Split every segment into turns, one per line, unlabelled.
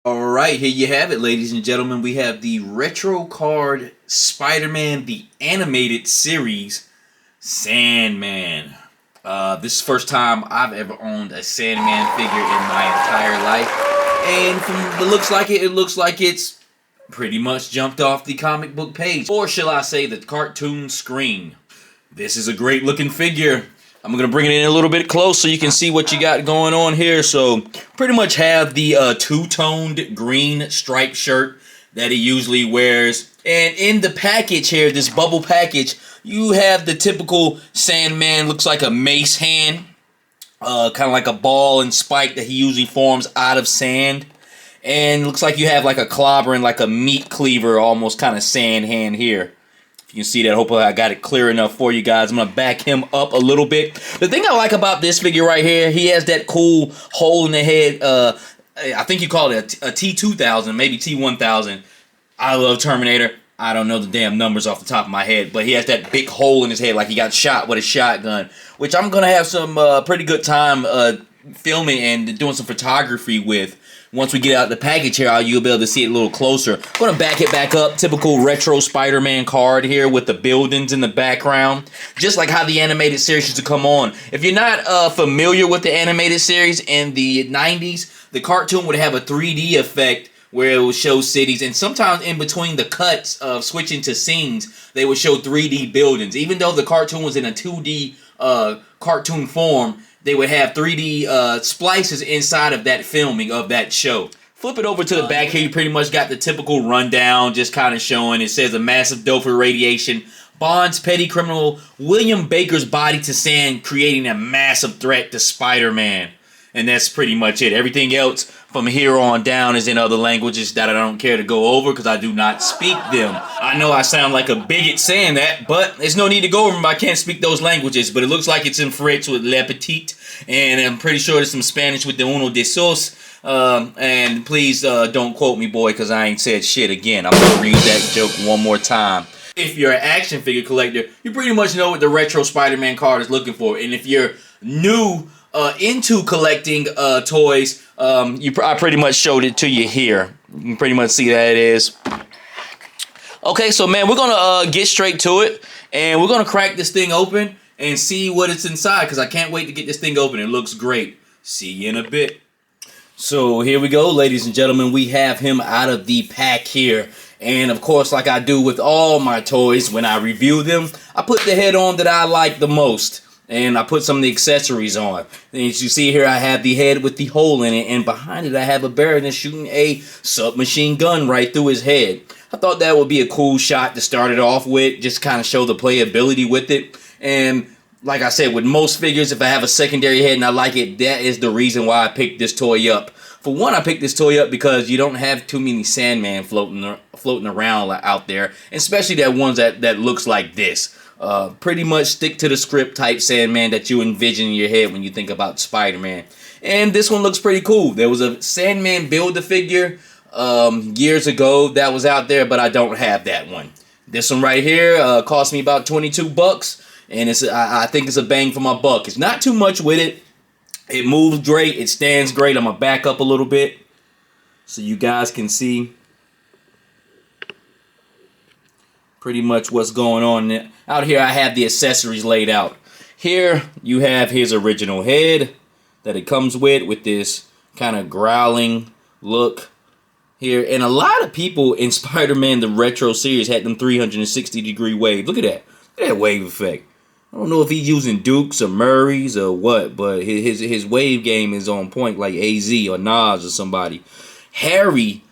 Alright, here you have it, ladies and gentlemen. We have the retro card Spider-Man, the animated series, Sandman. This is the first time I've ever owned a Sandman figure in my entire life. And from the looks like it looks like it's pretty much jumped off the comic book page. Or shall I say the cartoon screen. This is a great looking figure. I'm going to bring it in a little bit close so you can see what you got going on here. So, pretty much have the two-toned green striped shirt that he usually wears. And in the package here, this bubble package, you have the typical Sandman, looks like a mace hand. Kind of like a ball and spike that he usually forms out of sand. And looks like you have like a clobber and like a meat cleaver, almost kind of sand hand here. You can see that. Hopefully I got it clear enough for you guys. I'm going to back him up a little bit. The thing I like about this figure right here, he has that cool hole in the head. I think you call it a T2000, maybe T1000. I love Terminator. I don't know the damn numbers off the top of my head, but he has that big hole in his head like he got shot with a shotgun, which I'm going to have some pretty good time filming and doing some photography with. Once we get out the package here, you'll be able to see it a little closer. I'm going to back it back up. Typical retro Spider-Man card here with the buildings in the background. Just like how the animated series used to come on. If you're not familiar with the animated series in the 90s, the cartoon would have a 3D effect where it would show cities. And sometimes in between the cuts of switching to scenes, they would show 3D buildings. Even though the cartoon was in a 2D cartoon form, they would have 3D splices inside of that filming of that show. Flip it over to the back here, you pretty much got the typical rundown, just kind of showing. It says a massive dose of radiation bonds petty criminal William Baker's body to sand, creating a massive threat to Spider-Man. And that's pretty much it. Everything else from here on down is in other languages that I don't care to go over because I do not speak them. I know I sound like a bigot saying that, but there's no need to go over them. I can't speak those languages, but it looks like it's in French with Le Petit, and I'm pretty sure there's some Spanish with the Uno de Sos. And please don't quote me, boy, because I ain't said shit again. I'm going to read that joke one more time. If you're an action figure collector, you pretty much know what the retro Spider-Man card is looking for. And if you're new into collecting toys, I pretty much showed it to you here. You can pretty much see that it is. Okay, so man, we're gonna get straight to it, and we're gonna crack this thing open and see what it's inside, because I can't wait to get this thing open. It looks great. See you in a bit. So here we go, ladies and gentlemen. We have him out of the pack here. And of course, like I do with all my toys, when I review them, I put the head on that I like the most. And I put some of the accessories on. And as you see here, I have the head with the hole in it. And behind it, I have a Baron shooting a submachine gun right through his head. I thought that would be a cool shot to start it off with. Just kind of show the playability with it. And like I said, with most figures, if I have a secondary head and I like it, that is the reason why I picked this toy up. For one, I picked this toy up because you don't have too many Sandman floating around out there. Especially that ones that looks like this. Pretty much stick to the script type Sandman that you envision in your head when you think about Spider-Man. And this one looks pretty cool. There was a Sandman Build-A-Figure years ago that was out there, but I don't have that one. This one right here cost me about 22 bucks, and I think it's a bang for my buck. It's not too much with it. It moves great. It stands great. I'm going to back up a little bit so you guys can see pretty much what's going on. Out here I have the accessories laid out. Here you have his original head that it comes with this kind of growling look here. And a lot of people in Spider-Man the Retro series had them 360-degree waves. Look at that. Look at that wave effect. I don't know if he's using Dukes or Murrays or what, but his wave game is on point like AZ or Nas or somebody. Harry,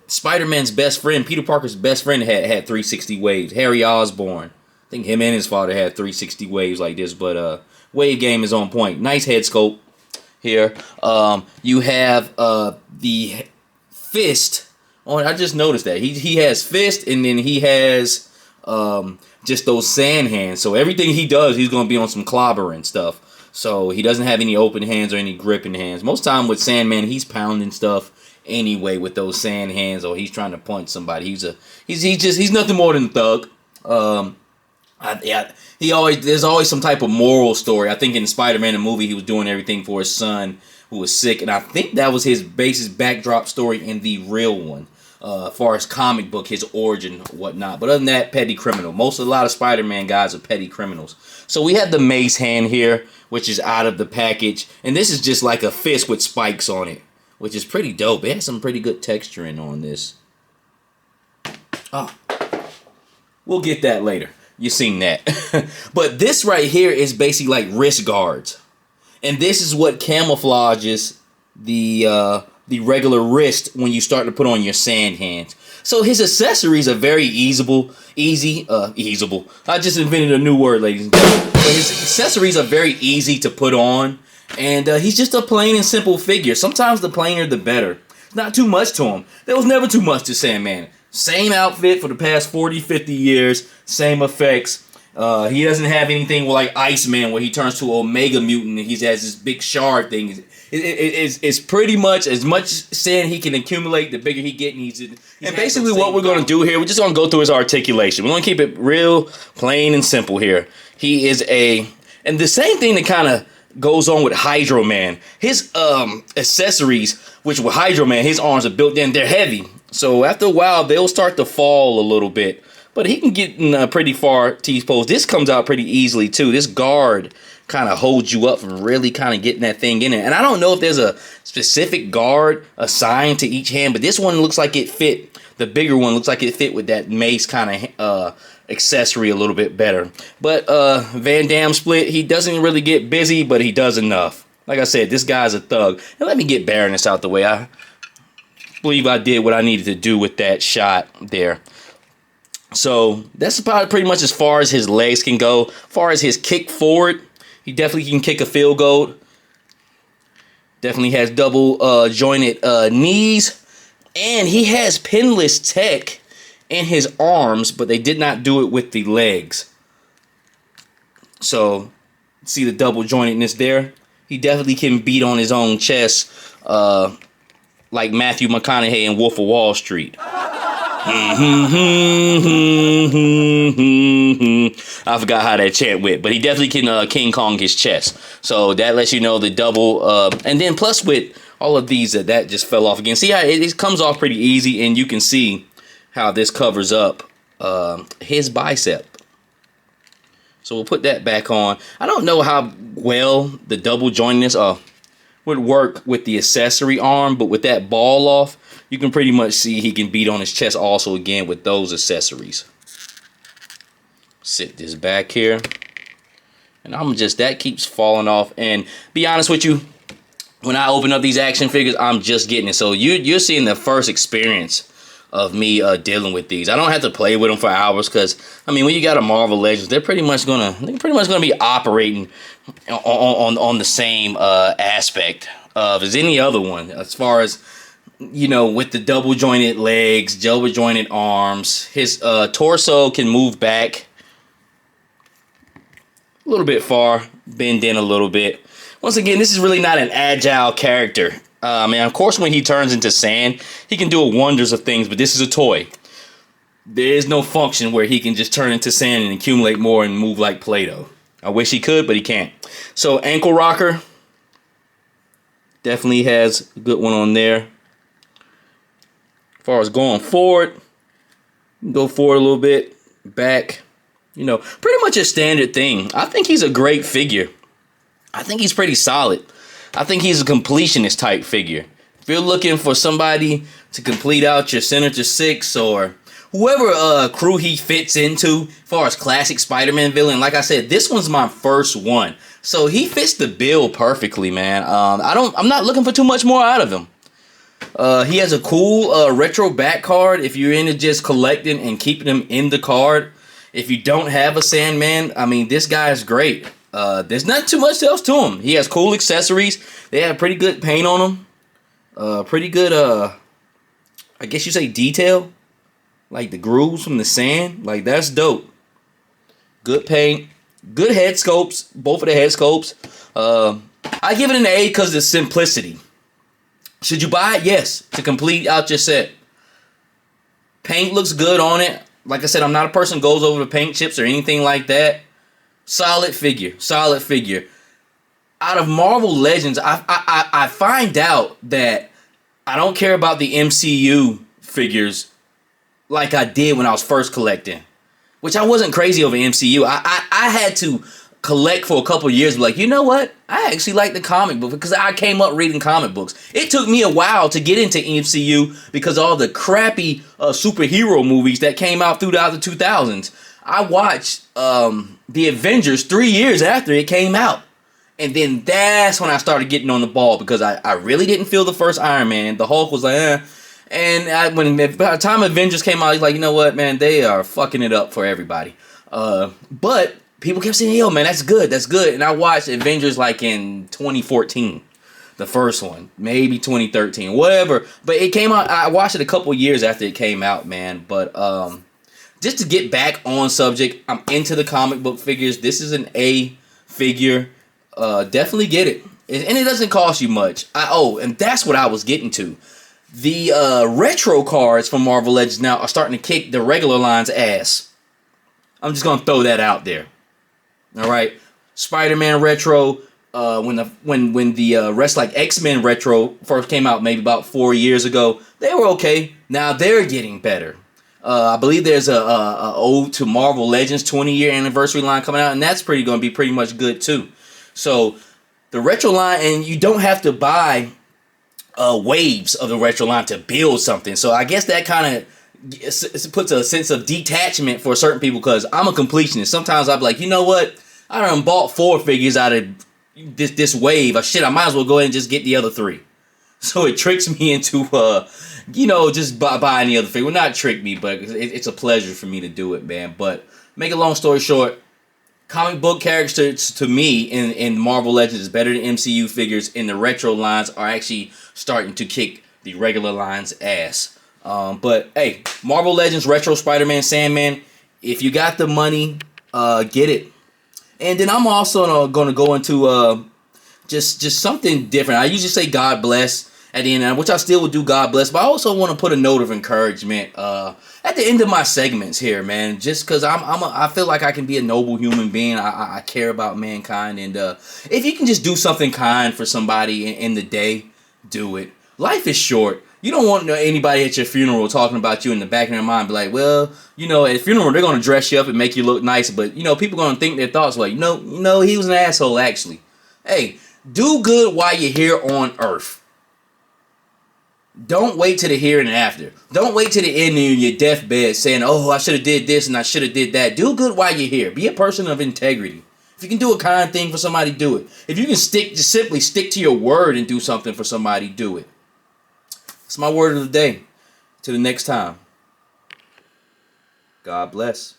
Spider-Man's best friend, Peter Parker's best friend had 360 waves. Harry Osborn. I think him and his father had 360 waves like this, but wave game is on point. Nice head sculpt here. You have the fist on. I just noticed that. He has fist, and then he has just those sand hands. So everything he does, he's going to be on some clobbering stuff. So he doesn't have any open hands or any gripping hands. Most time with Sandman, he's pounding stuff anyway with those sand hands, or he's trying to punch somebody. He's nothing more than a thug. There's always some type of moral story. I think in Spider-Man the movie he was doing everything for his son, who was sick, and I think that was his basis backdrop story in the real one. As far as comic book, his origin, whatnot. But other than that, petty criminal. A lot of Spider-Man guys are petty criminals. So we have the mace hand here, which is out of the package. And this is just like a fist with spikes on it, which is pretty dope. It has some pretty good texturing on this. Oh, we'll get that later. You've seen that. But this right here is basically like wrist guards. And this is what camouflages the regular wrist when you start to put on your sand hands. So his accessories are very easable. I just invented a new word, ladies and gentlemen. But his accessories are very easy to put on. And he's just a plain and simple figure. Sometimes the plainer the better. Not too much to him. There was never too much to Sandman. Same outfit for the past 40, 50 years. Same effects. He doesn't have anything like Iceman where he turns to Omega Mutant and he has this big shard thing. It's pretty much as much sand he can accumulate, the bigger he gets. And basically what we're going to do here, we're just going to go through his articulation. We're going to keep it real plain and simple here. He is and the same thing that kind of goes on with Hydro Man. His accessories, which with Hydro Man, his arms are built in, they're heavy. So after a while, they'll start to fall a little bit. But he can get in a pretty far T-pose. This comes out pretty easily, too. This guard kind of holds you up from really kind of getting that thing in there. And I don't know if there's a specific guard assigned to each hand, but this one looks like it fit. The bigger one looks like it fit with that mace kind of accessory a little bit better. But Van Damme split, he doesn't really get busy, but he does enough. Like I said, this guy's a thug. And let me get Baroness out the way. I believe I did what I needed to do with that shot there. So that's about pretty much as far as his legs can go. As far as his kick forward, he definitely can kick a field goal. Definitely has double jointed knees. And he has pinless tech in his arms, but they did not do it with the legs. So, see the double jointedness there? He definitely can beat on his own chest like Matthew McConaughey in Wolf of Wall Street. I forgot how that chant went, but he definitely can King Kong his chest. So that lets you know the double. And then plus with all of these, that just fell off again. See how it comes off pretty easy, and you can see how this covers up his bicep. So we'll put that back on. I don't know how well the double jointedness would work with the accessory arm, but with that ball off, you can pretty much see he can beat on his chest also again with those accessories. Sit this back here. And that keeps falling off. And be honest with you, when I open up these action figures, I'm just getting it. So you're seeing the first experience of me dealing with these. I don't have to play with them for hours because, I mean, when you got a Marvel Legends, they're pretty much gonna be operating on the same aspect as any other one, as far as, you know, with the double jointed legs, double jointed arms. His torso can move back a little bit far, bend in a little bit. Once again, this is really not an agile character. And of course, when he turns into sand, he can do wonders of things, but this is a toy. There is no function where he can just turn into sand and accumulate more and move like Play-Doh. I wish he could, but he can't. So, ankle rocker. Definitely has a good one on there. As far as going forward, go forward a little bit, back. You know, pretty much a standard thing. I think he's a great figure. I think he's pretty solid. I think he's a completionist type figure. If you're looking for somebody to complete out your Senator 6 or whoever crew he fits into, as far as classic Spider-Man villain, like I said, this one's my first one. So he fits the bill perfectly, man. I'm not looking for too much more out of him. He has a cool retro back card if you're into just collecting and keeping them in the card. If you don't have a Sandman, I mean, this guy is great. There's not too much else to him. He has cool accessories. They have pretty good paint on him. Pretty good, I guess you say detail. Like the grooves from the sand. Like, that's dope. Good paint. Good head sculpts. Both of the head sculpts. I give it an A because of the simplicity. Should you buy it? Yes. To complete out your set. Paint looks good on it. Like I said, I'm not a person who goes over the paint chips or anything like that. Solid figure. Solid figure. out of Marvel Legends, I find out that I don't care about the MCU figures like I did when I was first collecting, which I wasn't crazy over MCU. I had to collect for a couple of years, like, you know what? I actually like the comic book because I came up reading comic books. It took me a while to get into MCU because of all the crappy superhero movies that came out throughout the 2000s. I watched the Avengers 3 years after it came out. And then that's when I started getting on the ball because I really didn't feel the first Iron Man. The Hulk was like, eh. And by the time Avengers came out, he's like, you know what, man, they are fucking it up for everybody. But people kept saying, yo, man, that's good. And I watched Avengers like in 2014, the first one, maybe 2013, whatever. But it came out, I watched it a couple years after it came out, man. But just to get back on subject, I'm into the comic book figures. This is an A figure. Definitely get it. And it doesn't cost you much. And that's what I was getting to. The retro cards from Marvel Legends now are starting to kick the regular line's ass. I'm just going to throw that out there. All right. Spider-Man retro, when the rest like X-Men retro first came out maybe about 4 years ago, they were okay. Now they're getting better. I believe there's a ode to Marvel Legends 20-year anniversary line coming out, and that's going to be pretty much good too. So the retro line, and you don't have to buy waves of the retro line to build something. So I guess that kind of puts a sense of detachment for certain people because I'm a completionist. Sometimes I'm like, you know what? I done bought 4 figures out of this wave. I might as well go ahead and just get the other 3. So it tricks me into, just buying the other figure. Well, not trick me, but it's a pleasure for me to do it, man. But make a long story short, comic book characters to me in Marvel Legends is better than MCU figures, and the retro lines are actually starting to kick the regular line's ass. But hey, Marvel Legends retro Spider-Man, Sandman, if you got the money, get it. And then I'm also going to go into just something different. I usually say God bless at the end, which I still would do God bless, but I also want to put a note of encouragement at the end of my segments here, man. Just because I feel like I can be a noble human being. I care about mankind, and if you can just do something kind for somebody in the day, do it. Life is short. You don't want anybody at your funeral talking about you in the back of their mind, be like, well, at funeral they're gonna dress you up and make you look nice, but people gonna think their thoughts like, he was an asshole actually. Hey, do good while you're here on Earth. Don't wait till the here and after. Don't wait till the end of your deathbed saying, oh, I should have did this and I should have did that. Do good while you're here. Be a person of integrity. If you can do a kind thing for somebody, do it. If you can just simply stick to your word and do something for somebody, do it. It's my word of the day. Till the next time. God bless.